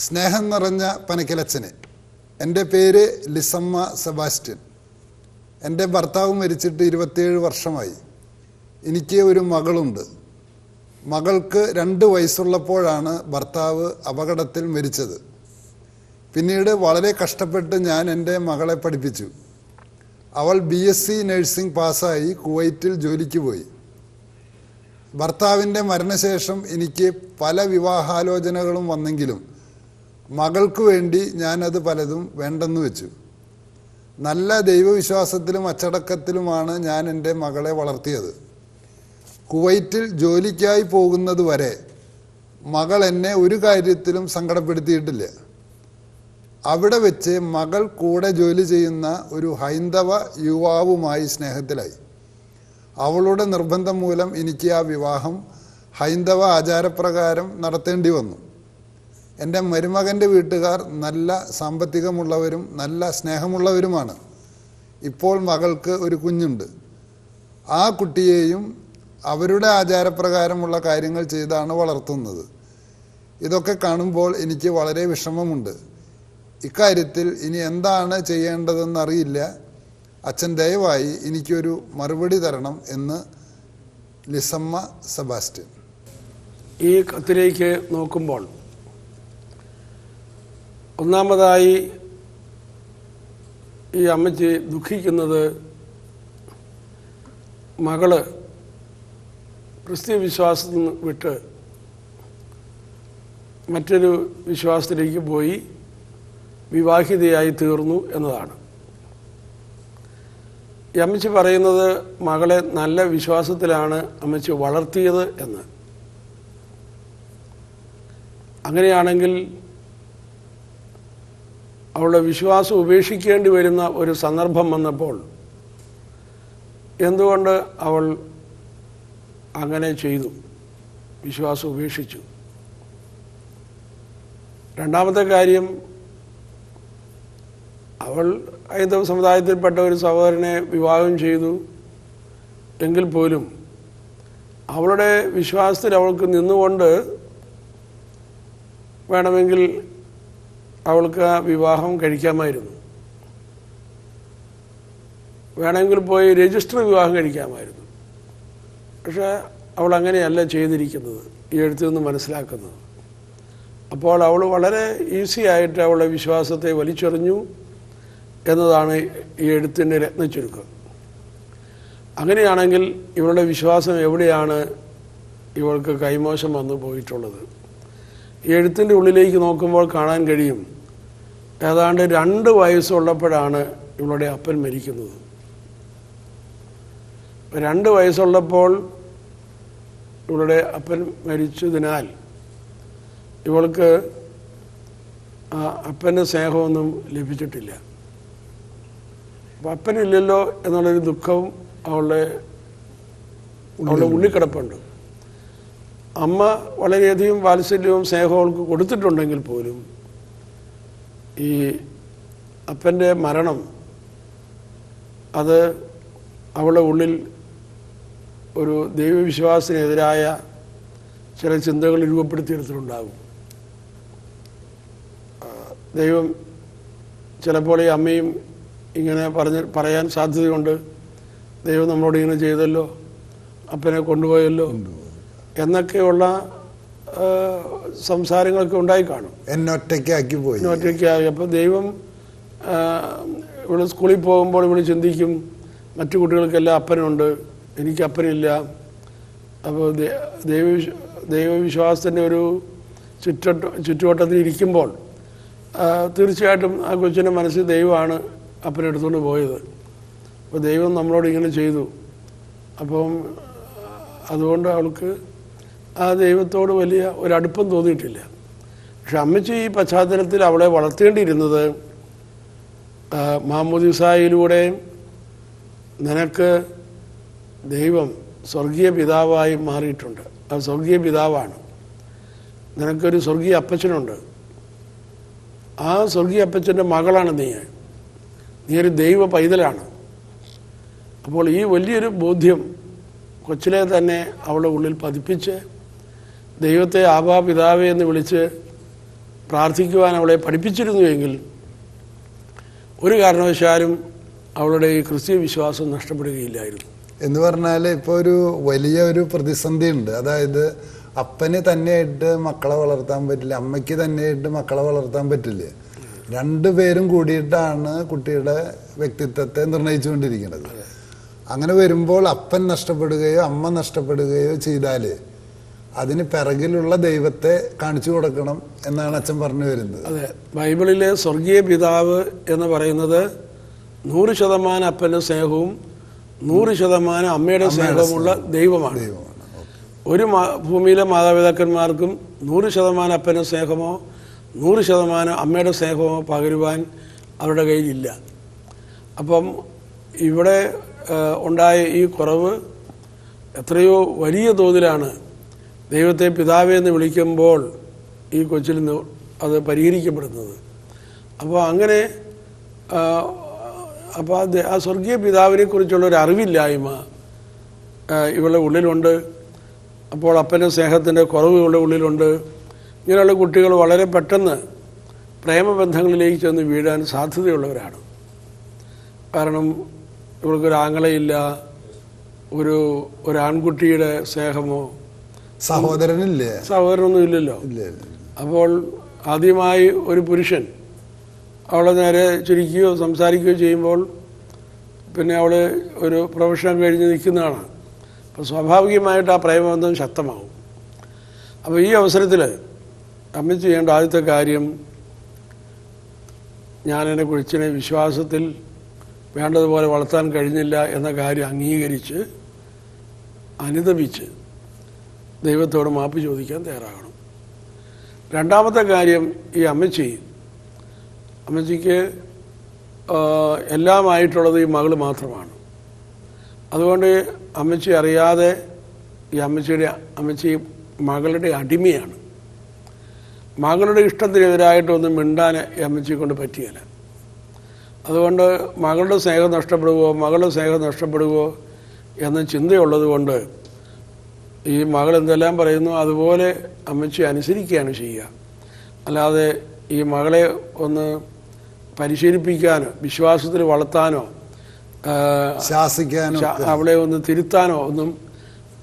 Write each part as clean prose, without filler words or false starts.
സ്നേഹം നിറഞ്ഞ പനക്കലച്ചന്, എൻ്റെ പേര് ലിസമ്മ സെബാസ്റ്റ്യൻ. എൻ്റെ ഭർത്താവ് മരിച്ചിട്ട് 27 വർഷമായി. എനിക്ക് ഒരു മകളുണ്ട്. മകൾക്ക് 2 വയസ്സുള്ളപ്പോഴാണ് ഭർത്താവ് അപകടത്തിൽ മരിച്ചത്. പിന്നീട് വളരെ കഷ്ടപ്പെട്ട് ഞാൻ എൻ്റെ മകളെ പഠിപ്പിച്ചു. അവൾ BSc നഴ്സിംഗ് പാസ്സായി കുവൈറ്റിൽ ജോലിക്ക് പോയി. ഭർത്താവിൻ്റെ മരണശേഷം എനിക്ക് പല വിവാഹാലോചനകളും വന്നെങ്കിലും മകൾക്ക് വേണ്ടി ഞാനത് പലതും വേണ്ടെന്ന് വെച്ചു. നല്ല ദൈവവിശ്വാസത്തിലും അച്ചടക്കത്തിലുമാണ് ഞാൻ എൻ്റെ മകളെ വളർത്തിയത്. കുവൈറ്റിൽ ജോലിക്കായി പോകുന്നത് വരെ മകൾ എന്നെ ഒരു കാര്യത്തിലും സങ്കടപ്പെടുത്തിയിട്ടില്ല. അവിടെ വെച്ച് മകൾ കൂടെ ജോലി ചെയ്യുന്ന ഒരു ഹൈന്ദവ യുവാവുമായി സ്നേഹത്തിലായി. അവളുടെ നിർബന്ധം മൂലം എനിക്ക് ആ വിവാഹം ഹൈന്ദവ ആചാരപ്രകാരം നടത്തേണ്ടി വന്നു. എൻ്റെ മരുമകൻ്റെ വീട്ടുകാർ നല്ല സാമ്പത്തികമുള്ളവരും നല്ല സ്നേഹമുള്ളവരുമാണ്. ഇപ്പോൾ മകൾക്ക് ഒരു കുഞ്ഞുണ്ട്. ആ കുട്ടിയെയും അവരുടെ ആചാരപ്രകാരമുള്ള കാര്യങ്ങൾ ചെയ്താണ് വളർത്തുന്നത്. ഇതൊക്കെ കാണുമ്പോൾ എനിക്ക് വളരെ വിഷമമുണ്ട്. ഇക്കാര്യത്തിൽ ഇനി എന്താണ് ചെയ്യേണ്ടതെന്നറിയില്ല. അച്ഛൻ ദയവായി എനിക്കൊരു മറുപടി തരണം എന്ന് ലിസമ്മ സെബാസ്റ്റ്യൻ. ഈ കത്തിലേക്ക് നോക്കുമ്പോൾ ഒന്നാമതായി ഈ അമ്മച്ചി ദുഃഖിക്കുന്നത് മകള് ക്രിസ്തീയ വിശ്വാസത്തിൽ നിന്ന് വിട്ട് മറ്റൊരു വിശ്വാസത്തിലേക്ക് പോയി വിവാഹിതയായി തീർന്നു എന്നതാണ്. ഈ അമ്മച്ചി പറയുന്നത് മകളെ നല്ല വിശ്വാസത്തിലാണ് അമ്മച്ചി വളർത്തിയത് എന്ന്. അങ്ങനെയാണെങ്കിൽ അവളുടെ വിശ്വാസം ഉപേക്ഷിക്കേണ്ടി വരുന്ന ഒരു സന്ദർഭം വന്നപ്പോൾ എന്തുകൊണ്ട് അവൾ അങ്ങനെ ചെയ്തു? വിശ്വാസം ഉപേക്ഷിച്ചു. രണ്ടാമത്തെ കാര്യം, അവൾ ഹൈന്ദവ സമുദായത്തിൽപ്പെട്ട ഒരു സഹോദരനെ വിവാഹം ചെയ്തു എങ്കിൽ പോലും അവളുടെ വിശ്വാസത്തിൽ അവൾക്ക് നിന്നുകൊണ്ട് വേണമെങ്കിൽ അവൾക്ക് ആ വിവാഹം കഴിക്കാമായിരുന്നു. വേണമെങ്കിൽ പോയി രജിസ്റ്റർ വിവാഹം കഴിക്കാമായിരുന്നു. പക്ഷേ അവൾ അങ്ങനെയല്ല ചെയ്തിരിക്കുന്നത്, ഈ എഴുത്തിൽ നിന്ന് മനസ്സിലാക്കുന്നത്. അപ്പോൾ അവൾ വളരെ ഈസി ആയിട്ട് അവളുടെ വിശ്വാസത്തെ വലിച്ചെറിഞ്ഞു എന്നതാണ് ഈ എഴുത്തിൻ്റെ രത്നച്ചുരുക്കം. അങ്ങനെയാണെങ്കിൽ ഇവളുടെ വിശ്വാസം എവിടെയാണ് ഇവൾക്ക് കൈമോശം വന്നു പോയിട്ടുള്ളത്? ഈ എഴുത്തിൻ്റെ ഉള്ളിലേക്ക് നോക്കുമ്പോൾ കാണാൻ കഴിയും, ഏതാണ്ട് 2 വയസ്സുള്ളപ്പോഴാണ് ഇവളുടെ അപ്പൻ മരിക്കുന്നത്. 2 വയസ്സുള്ളപ്പോൾ ഇവളുടെ അപ്പൻ മരിച്ചതിനാൽ ഇവൾക്ക് ആ അപ്പൻ്റെ സ്നേഹമൊന്നും ലഭിച്ചിട്ടില്ല. അപ്പം അപ്പനില്ലല്ലോ എന്നുള്ളൊരു ദുഃഖവും അവളുടെ ഉള്ളിക്കിടപ്പുണ്ട്. അമ്മ വളരെയധികം വാത്സല്യവും സ്നേഹവും അവൾക്ക് കൊടുത്തിട്ടുണ്ടെങ്കിൽ പോലും ഈ അപ്പൻ്റെ മരണം അത് അവളുടെ ഉള്ളിൽ ഒരു ദൈവവിശ്വാസത്തിനെതിരായ ചില ചിന്തകൾ രൂപപ്പെടുത്തിയെടുത്തിട്ടുണ്ടാകും. ദൈവം ചിലപ്പോൾ ഈ അമ്മയും ഇങ്ങനെ പറയാൻ സാധ്യതയുണ്ട്, ദൈവം നമ്മളോട് ഇങ്ങനെ ചെയ്തല്ലോ, അപ്പനെ കൊണ്ടുപോയല്ലോ എന്നൊക്കെയുള്ള സംസാരങ്ങളൊക്കെ ഉണ്ടായി കാണും. എന്നൊറ്റയ്ക്കാക്കി പോയി. അപ്പോൾ ദൈവം ഇവിടെ സ്കൂളിൽ പോകുമ്പോൾ ഇവിടെ ചിന്തിക്കും, മറ്റു കുട്ടികൾക്കെല്ലാം അപ്പനുണ്ട്, എനിക്ക് അപ്പനില്ല. അപ്പോൾ ദൈവവിശ്വാസത്തിൻ്റെ ഒരു ചുറ്റുവട്ടത്തിൽ ഇരിക്കുമ്പോൾ തീർച്ചയായിട്ടും ആ കൊച്ചിൻ്റെ മനസ്സിൽ ദൈവമാണ് അപ്പനെടുത്തുകൊണ്ട് പോയത്. അപ്പോൾ ദൈവം നമ്മളോട് ഇങ്ങനെ ചെയ്തു. അപ്പം അതുകൊണ്ട് അവൾക്ക് ആ ദൈവത്തോട് വലിയ ഒരടുപ്പം തോന്നിയിട്ടില്ല. പക്ഷെ അമ്മച്ചി ഈ പശ്ചാത്തലത്തിൽ അവളെ വളർത്തേണ്ടിയിരുന്നത് മാമോദിസായിലൂടെ നിനക്ക് ദൈവം സ്വർഗീയ പിതാവായി മാറിയിട്ടുണ്ട്. അത് സ്വർഗീയ പിതാവാണ്. നിനക്കൊരു സ്വർഗീയ അപ്പച്ചനുണ്ട്. ആ സ്വർഗീയ അപ്പച്ചൻ്റെ മകളാണ് നീ ഒരു ദൈവ പൈതലാണ്. അപ്പോൾ ഈ വലിയൊരു ബോധ്യം കൊച്ചിലെ തന്നെ അവളുടെ ഉള്ളിൽ പതിപ്പിച്ച് ദൈവത്തെ ആബാ പിതാവേ എന്ന് വിളിച്ച് പ്രാർത്ഥിക്കുവാൻ അവളെ പഠിപ്പിച്ചിരുന്നുവെങ്കിൽ ഒരു കാരണവശാലും അവളുടെ ഈ ക്രിസ്തീയ വിശ്വാസം നഷ്ടപ്പെടുകയില്ലായിരുന്നു. എന്ന് പറഞ്ഞാൽ ഇപ്പോൾ ഒരു വലിയ ഒരു പ്രതിസന്ധി ഉണ്ട്. അതായത് അപ്പന് തന്നെയായിട്ട് മക്കളെ വളർത്താൻ പറ്റില്ല, അമ്മയ്ക്ക് തന്നെയായിട്ട് മക്കളെ വളർത്താൻ പറ്റില്ല. രണ്ടുപേരും കൂടിയിട്ടാണ് കുട്ടിയുടെ വ്യക്തിത്വത്തെ നിർണയിച്ചുകൊണ്ടിരിക്കുന്നത്. അങ്ങനെ വരുമ്പോൾ അപ്പൻ നഷ്ടപ്പെടുകയോ അമ്മ നഷ്ടപ്പെടുകയോ ചെയ്താൽ അതിന് പിറകിലുള്ള ദൈവത്തെ കാണിച്ചു കൊടുക്കണം എന്നാണ് അച്ഛൻ പറഞ്ഞു വരുന്നത്. അതെ, ബൈബിളിലെ സ്വർഗീയ പിതാവ് എന്ന് പറയുന്നത് 100% അപ്പൻ്റെ സ്നേഹവും 100% അമ്മയുടെ സ്നേഹവുമുള്ള ദൈവമാണ്. ഒരു ഭൂമിയിലെ മാതാപിതാക്കന്മാർക്കും 100% അപ്പൻ്റെ സ്നേഹമോ 100% അമ്മയുടെ സ്നേഹമോ പകരുവാൻ അവരുടെ കയ്യിലില്ല. അപ്പം ഇവിടെ ഉണ്ടായ ഈ കുറവ് എത്രയോ വലിയ തോതിലാണ് ദൈവത്തെ പിതാവേ എന്ന് വിളിക്കുമ്പോൾ ഈ കൊച്ചിൽ നിന്ന് അത് പരിഹരിക്കപ്പെടുന്നത്. അപ്പോൾ അങ്ങനെ അപ്പോൾ ആ സ്വർഗീയ പിതാവിനെ കുറിച്ചുള്ള ഒരു അറിവില്ലായ്മ ഇവളുടെ ഉള്ളിലുണ്ട്. അപ്പോൾ അപ്പൻ്റെ സ്നേഹത്തിൻ്റെ കുറവ് ഇവളുടെ ഉള്ളിലുണ്ട്. ഇങ്ങനെയുള്ള കുട്ടികൾ വളരെ പെട്ടെന്ന് പ്രേമബന്ധങ്ങളിലേക്ക് ചെന്ന് വീഴാൻ സാധ്യതയുള്ളവരാണ്. കാരണം ഇവൾക്കൊരു ആങ്ങളയില്ല, ഒരു ആൺകുട്ടിയുടെ സ്നേഹമോ സഹോദരനൊന്നും ഇല്ലല്ലോ. അപ്പോൾ ആദ്യമായി ഒരു പുരുഷൻ അവളെ നേരെ ചിരിക്കുകയോ സംസാരിക്കുകയോ ചെയ്യുമ്പോൾ പിന്നെ അവൾ ഒരു പ്രൊഫഷൻ കഴിഞ്ഞ് നിൽക്കുന്നതാണ്. അപ്പോൾ സ്വാഭാവികമായിട്ട് ആ പ്രേമബന്ധം ശക്തമാവും. അപ്പോൾ ഈ അവസരത്തിൽ അമ്മ ചെയ്യേണ്ട ആദ്യത്തെ കാര്യം, ഞാൻ എൻ്റെ കൊച്ചിനെ വിശ്വാസത്തിൽ വേണ്ടതുപോലെ വളർത്താൻ കഴിഞ്ഞില്ല എന്ന കാര്യം അംഗീകരിച്ച് അനുതപിച്ച് ദൈവത്തോട് മാപ്പ് ചോദിക്കാൻ തയ്യാറാകണം. രണ്ടാമത്തെ കാര്യം, ഈ അമ്മച്ചിക്ക് എല്ലാമായിട്ടുള്ളത് ഈ മകൾ മാത്രമാണ്. അതുകൊണ്ട് അമ്മച്ചി അറിയാതെ അമ്മച്ചി മകളുടെ അടിമയാണ്. മകളുടെ ഇഷ്ടത്തിനെതിരായിട്ടൊന്നും മിണ്ടാൻ അമ്മച്ചിയെ കൊണ്ട് പറ്റിയല്ല. അതുകൊണ്ട് മകളുടെ സ്നേഹം നഷ്ടപ്പെടുവോ എന്ന ചിന്തയുള്ളത് കൊണ്ട് ഈ മകൾ എന്തെല്ലാം പറയുന്നു അതുപോലെ അമ്മച്ചി അനുസരിക്കുകയാണ് ചെയ്യുക. അല്ലാതെ ഈ മകളെ ഒന്ന് പരിശീലിപ്പിക്കാനോ വിശ്വാസത്തിൽ വളർത്താനോ ശാസിക്കാനോ അവളെ ഒന്ന് തിരുത്താനോ ഒന്നും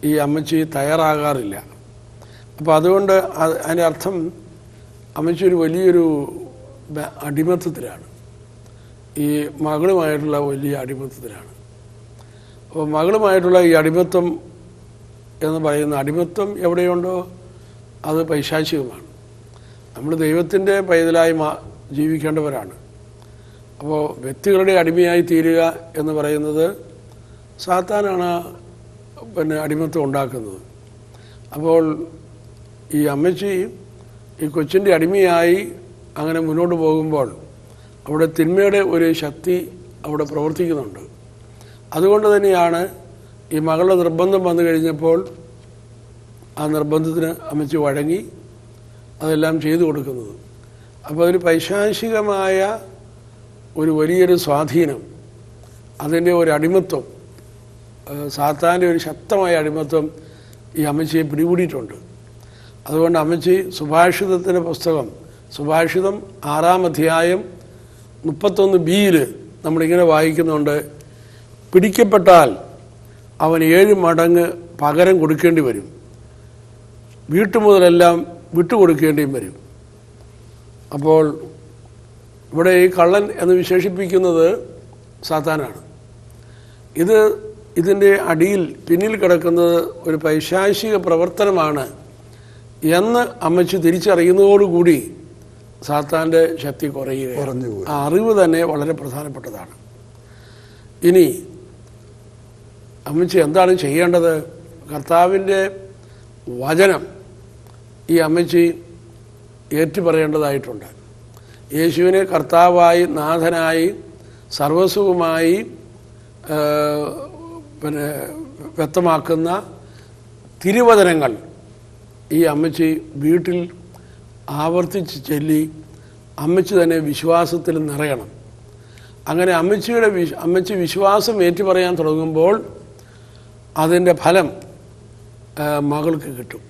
ഈ അമ്മച്ചി തയ്യാറാകാറില്ല. അപ്പോൾ അതുകൊണ്ട് അതിൻ്റെ അർത്ഥം അമ്മച്ചി ഒരു വലിയൊരു അടിമത്തത്തിലാണ്, ഈ മകളുമായിട്ടുള്ള വലിയ അടിമത്തത്തിലാണ്. അപ്പോൾ മകളുമായിട്ടുള്ള ഈ അടിമത്തം എന്ന് പറയുന്ന അടിമത്തം എവിടെയുണ്ടോ അത് പൈശാചികമാണ്. നമ്മൾ ദൈവത്തിൻ്റെ പൈതലായി ജീവിക്കേണ്ടവരാണ്. അപ്പോൾ വ്യക്തികളുടെ അടിമയായി തീരുക എന്ന് പറയുന്നത് സാത്താനാണ് അടിമത്തം ഉണ്ടാക്കുന്നത്. അപ്പോൾ ഈ അമ്മച്ചി ഈ കൊച്ചിൻ്റെ അടിമയായി അങ്ങനെ മുന്നോട്ട് പോകുമ്പോൾ അവിടെ തിന്മയുടെ ഒരു ശക്തി അവിടെ പ്രവർത്തിക്കുന്നുണ്ട്. അതുകൊണ്ട് തന്നെയാണ് ഈ മകളുടെ നിർബന്ധം വന്നു കഴിഞ്ഞപ്പോൾ ആ നിർബന്ധത്തിന് അമ്മച്ചി വഴങ്ങി അതെല്ലാം ചെയ്തു കൊടുക്കുന്നത്. അപ്പോൾ ഒരു പൈശാചികമായ ഒരു വലിയൊരു സ്വാധീനം, അതിൻ്റെ ഒരു അടിമത്വം, സാത്താൻ്റെ ഒരു ശക്തമായ അടിമത്വം ഈ അമ്മച്ചിയെ പിടികൂടിയിട്ടുണ്ട്. അതുകൊണ്ട് അമ്മച്ചി സുഭാഷിതത്തിൻ്റെ പുസ്തകം, സുഭാഷിതം 6-ാം അധ്യായം 31b നമ്മളിങ്ങനെ വായിക്കുന്നുണ്ട്, പിടിക്കപ്പെട്ടാൽ അവൻ 7 മടങ്ങ് പകരം കൊടുക്കേണ്ടി വരും, വീട്ടുമുതലെല്ലാം വിട്ടുകൊടുക്കേണ്ടിയും വരും. അപ്പോൾ ഇവിടെ ഈ കള്ളൻ എന്ന് വിശേഷിപ്പിക്കുന്നത് സാത്താനാണ്. ഇതിൻ്റെ അടിയിൽ പിന്നിൽ കിടക്കുന്നത് ഒരു പൈശാചിക പ്രവർത്തനമാണ് എന്ന് അമ്മച്ചി തിരിച്ചറിയുന്നതോടുകൂടി സാത്താൻ്റെ ശക്തി കുറയുകയാണ്. ആ അറിവ് തന്നെ വളരെ പ്രധാനപ്പെട്ടതാണ്. ഇനി അമ്മച്ചി എന്താണ് ചെയ്യേണ്ടത്? കർത്താവിൻ്റെ വചനം ഈ അമ്മച്ചി ഏറ്റുപറയേണ്ടതായിട്ടുണ്ട്. യേശുവിനെ കർത്താവായി, നാഥനായി, സർവസ്വവുമായി വ്യക്തമാക്കുന്ന തിരുവചനങ്ങൾ ഈ അമ്മച്ചി വീട്ടിൽ ആവർത്തിച്ച് ചൊല്ലി അമ്മച്ചി തന്നെ വിശ്വാസത്തിൽ നിറയണം. അങ്ങനെ അമ്മച്ചി വിശ്വാസം ഏറ്റുപറയാൻ തുടങ്ങുമ്പോൾ അതിൻ്റെ ഫലം മകൾക്ക് കിട്ടും.